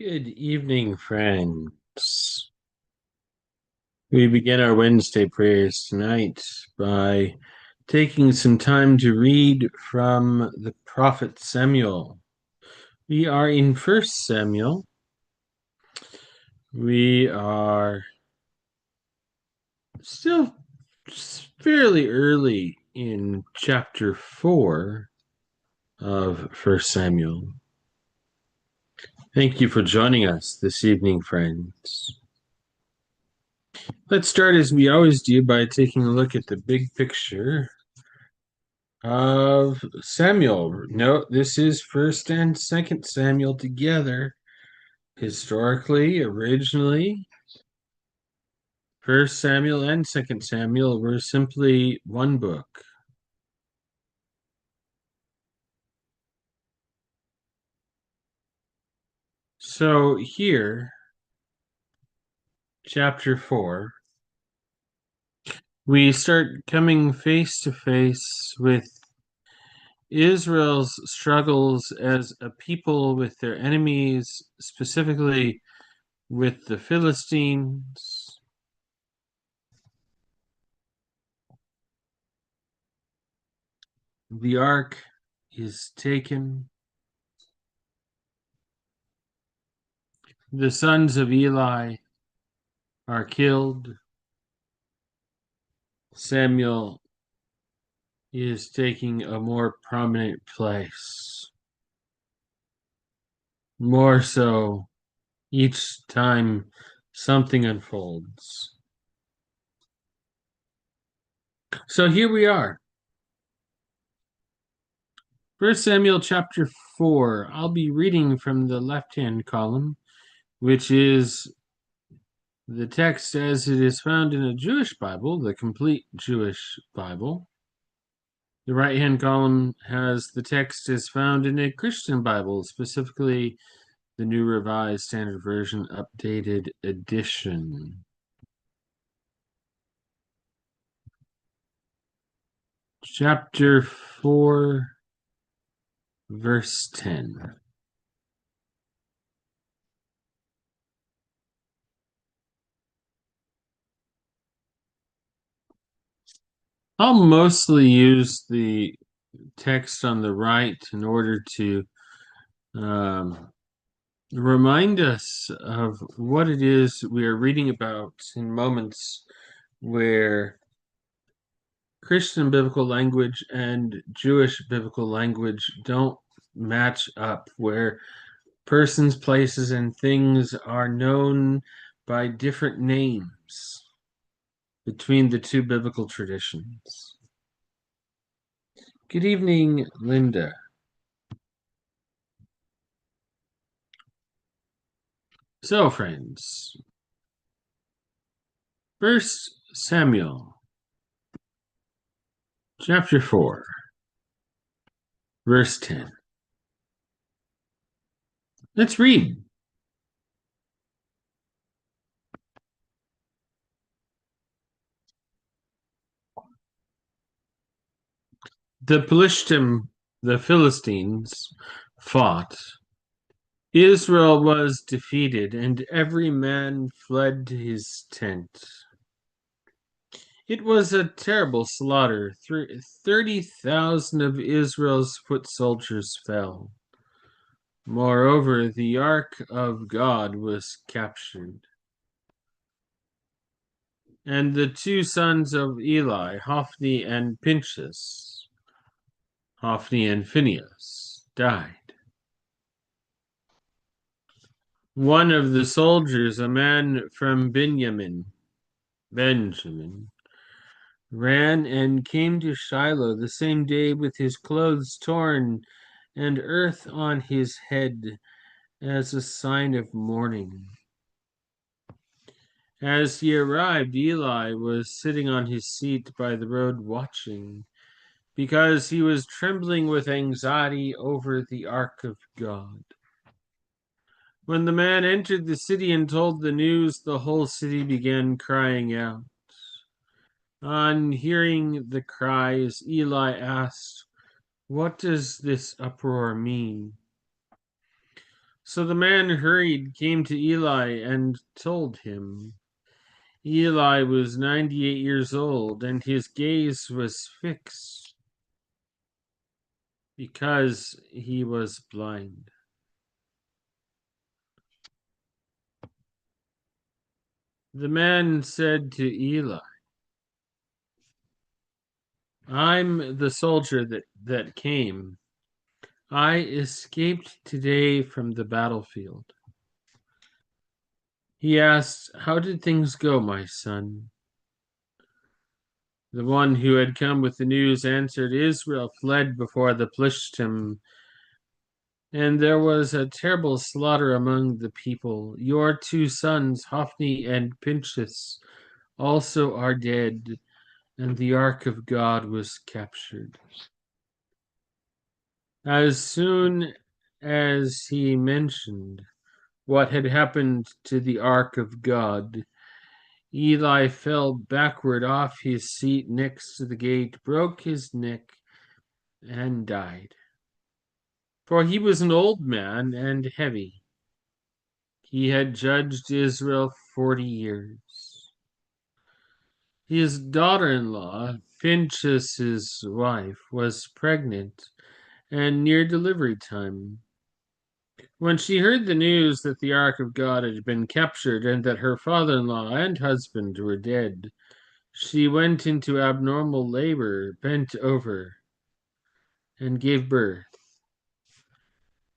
Good evening, friends. We begin our Wednesday prayers tonight by taking some time to read from the prophet Samuel. We are in 1 Samuel. We are still fairly early in chapter 4 of 1 Samuel. Thank you for joining us this evening, friends. Let's start as we always do by taking a look at the big picture of Samuel. No, this is 1st and 2nd Samuel together. Historically, originally, 1st Samuel and 2nd Samuel were simply one book. So here, chapter 4, we start coming face to face with Israel's struggles as a people with their enemies, specifically with the Philistines. The ark is taken. The sons of Eli are killed. Samuel is taking a more prominent place. More so each time something unfolds. So here we are. 1 Samuel chapter 4. I'll be reading from the left-hand column, which is the text as it is found in a Jewish Bible, the complete Jewish Bible. The right-hand column has the text as found in a Christian Bible, specifically the New Revised Standard Version Updated Edition. Chapter 4, verse 10. I'll mostly use the text on the right in order to remind us of what it is we are reading about in moments where Christian biblical language and Jewish biblical language don't match up, where persons, places, and things are known by different names between the two biblical traditions. Good evening, Linda. So, friends, 1 Samuel chapter 4, verse 10. Let's read. The Pelishtim, the Philistines, fought. Israel was defeated, and every man fled to his tent. It was a terrible slaughter. 30,000 of Israel's foot soldiers fell. Moreover, the ark of God was captured. And the two sons of Eli, Hophni and Pinchas, Hophni and Phinehas, died. One of the soldiers, a man from Benjamin, ran and came to Shiloh the same day with his clothes torn and earth on his head as a sign of mourning. As he arrived, Eli was sitting on his seat by the road watching, because he was trembling with anxiety over the ark of God. When the man entered the city and told the news, the whole city began crying out. On hearing the cries, Eli asked, "What does this uproar mean?" So the man hurried, came to Eli, and told him. Eli was 98 years old, and his gaze was fixed because he was blind. The man said to Eli, I'm the soldier that came. I escaped today from the battlefield. He asked, How did things go, my son? The one who had come with the news answered, Israel fled before the Plishtim, and there was a terrible slaughter among the people. Your two sons, Hophni and Pinchas, also are dead, and the ark of God was captured. As soon as he mentioned what had happened to the ark of God, Eli fell backward off his seat next to the gate, broke his neck, and died. For he was an old man and heavy. He had judged Israel 40 years. His daughter-in-law, Phinehas's wife, was pregnant and near delivery time. When she heard the news that the ark of God had been captured and that her father-in-law and husband were dead, she went into abnormal labor, bent over, and gave birth.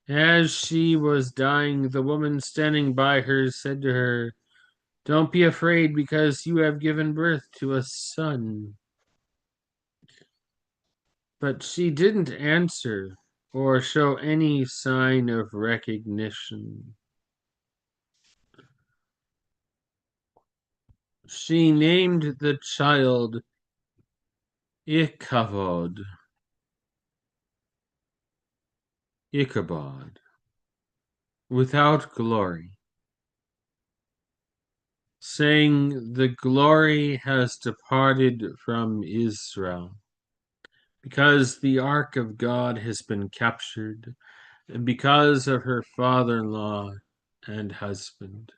As she was dying, the woman standing by her said to her, Don't be afraid, because you have given birth to a son. But she didn't answer or show any sign of recognition. She named the child Ichabod, without glory, saying, The glory has departed from Israel, because the ark of God has been captured, and because of her father-in-law and husband.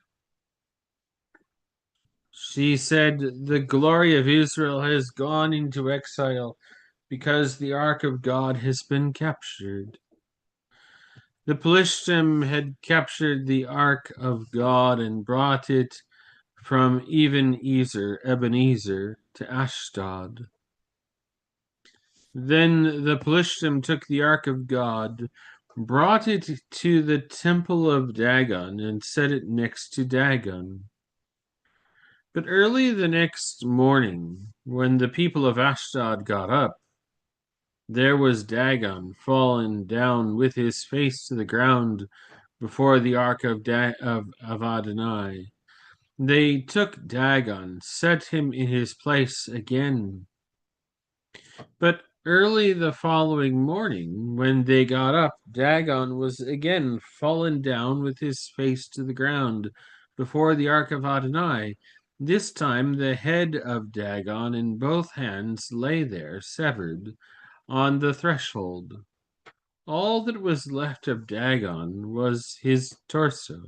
She said, The glory of Israel has gone into exile, because the ark of God has been captured. The Pelishtim had captured the ark of God and brought it from Ebenezer to Ashdod. Then the Pelishtim took the ark of God, brought it to the temple of Dagon, and set it next to Dagon. But early the next morning, when the people of Ashdod got up, there was Dagon fallen down with his face to the ground before the ark of Adonai. They took Dagon, set him in his place again. But early the following morning, when they got up, Dagon was again fallen down with his face to the ground before the ark of Adonai. This time the head of Dagon in both hands lay there, severed, on the threshold. All that was left of Dagon was his torso.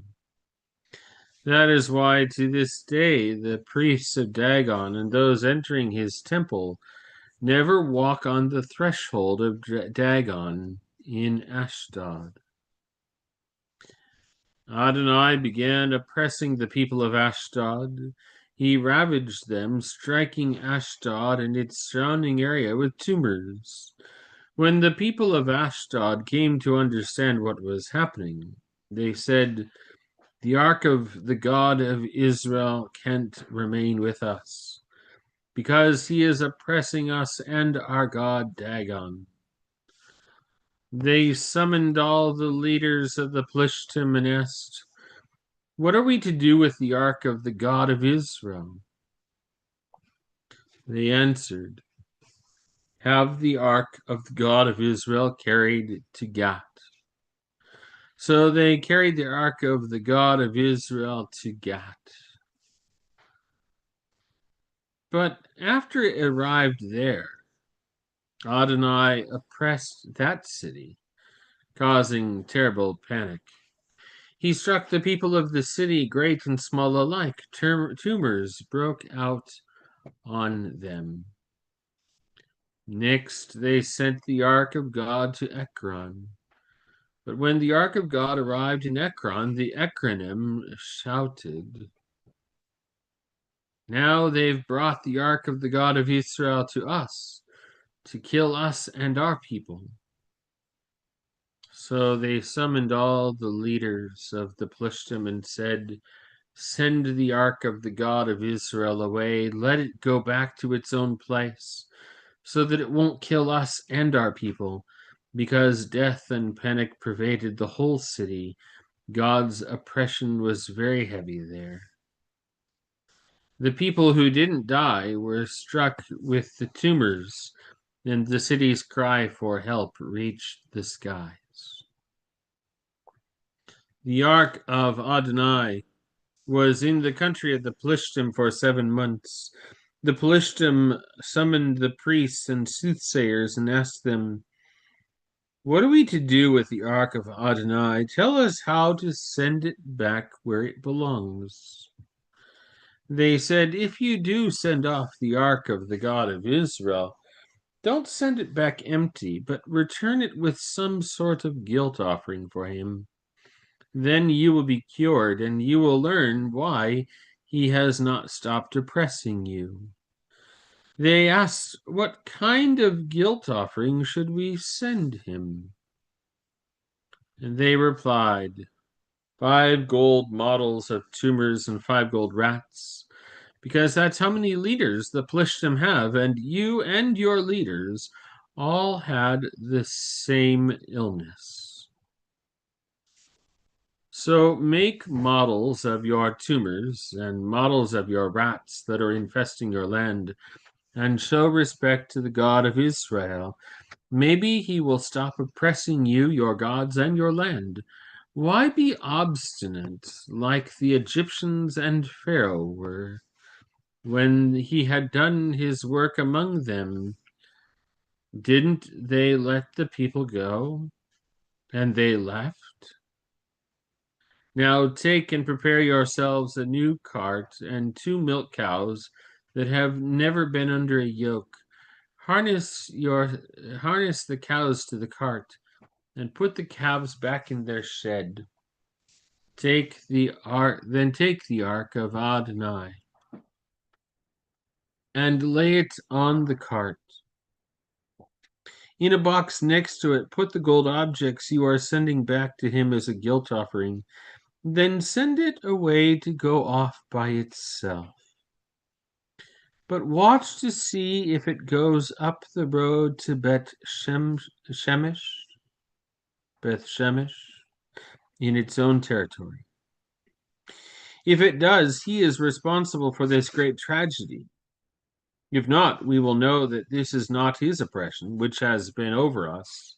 That is why to this day the priests of Dagon and those entering his temple never walk on the threshold of Dagon in Ashdod. Adonai began oppressing the people of Ashdod. He ravaged them, striking Ashdod and its surrounding area with tumors. When the people of Ashdod came to understand what was happening, they said, The ark of the God of Israel can't remain with us, because he is oppressing us and our God Dagon. They summoned all the leaders of the Plishtim and asked, What are we to do with the ark of the God of Israel? They answered, Have the ark of the God of Israel carried to Gath. So they carried the ark of the God of Israel to Gath. But after it arrived there, Adonai oppressed that city, causing terrible panic. He struck the people of the city, great and small alike. Tumors broke out on them. Next, they sent the ark of God to Ekron. But when the ark of God arrived in Ekron, the Ekronim shouted, "Now they've brought the ark of the God of Israel to us, to kill us and our people." So they summoned all the leaders of the Plishtim and said, "Send the ark of the God of Israel away. Let it go back to its own place, so that it won't kill us and our people, because death and panic pervaded the whole city. God's oppression was very heavy there." The people who didn't die were struck with the tumors, and the city's cry for help reached the skies. The ark of Adonai was in the country of the Plishtim for 7 months. The Plishtim summoned the priests and soothsayers and asked them, "What are we to do with the ark of Adonai? Tell us how to send it back where it belongs." They said, "If you do send off the ark of the God of Israel, don't send it back empty, but return it with some sort of guilt offering for him. Then you will be cured, and you will learn why he has not stopped oppressing you." They asked, "What kind of guilt offering should we send him?" And they replied, 5 gold models of tumors and 5 gold rats, because that's how many leaders the Plishtim have, and you and your leaders all had the same illness. So make models of your tumors and models of your rats that are infesting your land, and show respect to the God of Israel. Maybe he will stop oppressing you, your gods, and your land. Why be obstinate like the Egyptians and Pharaoh were? When he had done his work among them, didn't they let the people go? And they left? Now take and prepare yourselves a new cart and 2 milk cows that have never been under a yoke. Harness the cows to the cart and put the calves back in their shed. Then take the ark of Adonai and lay it on the cart. In a box next to it, put the gold objects you are sending back to him as a guilt offering. Then send it away to go off by itself. But watch to see if it goes up the road to Beth Shemesh, in its own territory. If it does, he is responsible for this great tragedy. If not, we will know that this is not his oppression, which has been over us,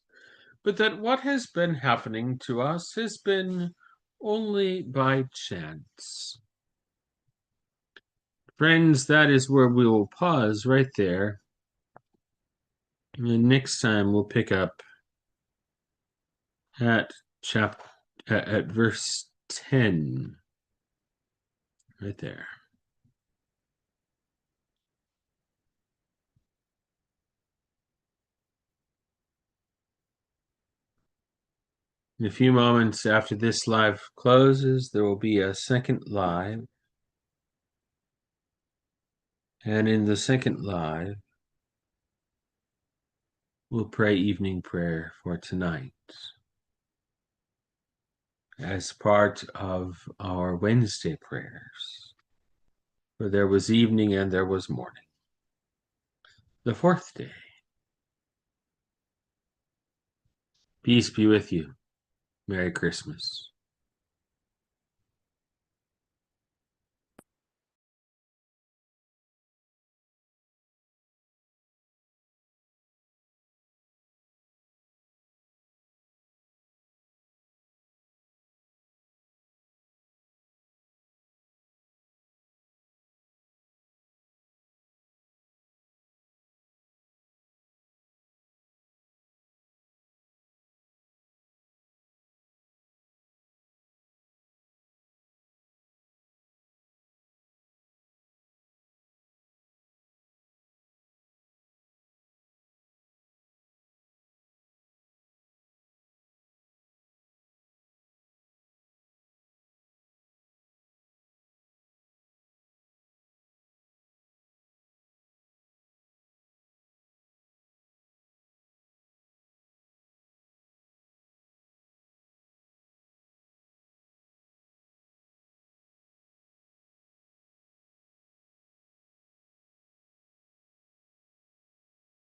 but that what has been happening to us has been only by chance. Friends, that is where we will pause right there. And next time we'll pick up at verse 10. Right there. In a few moments after this live closes, there will be a second live. And in the second live, we'll pray evening prayer for tonight as part of our Wednesday prayers, for there was evening and there was morning. The 4th day. Peace be with you. Merry Christmas.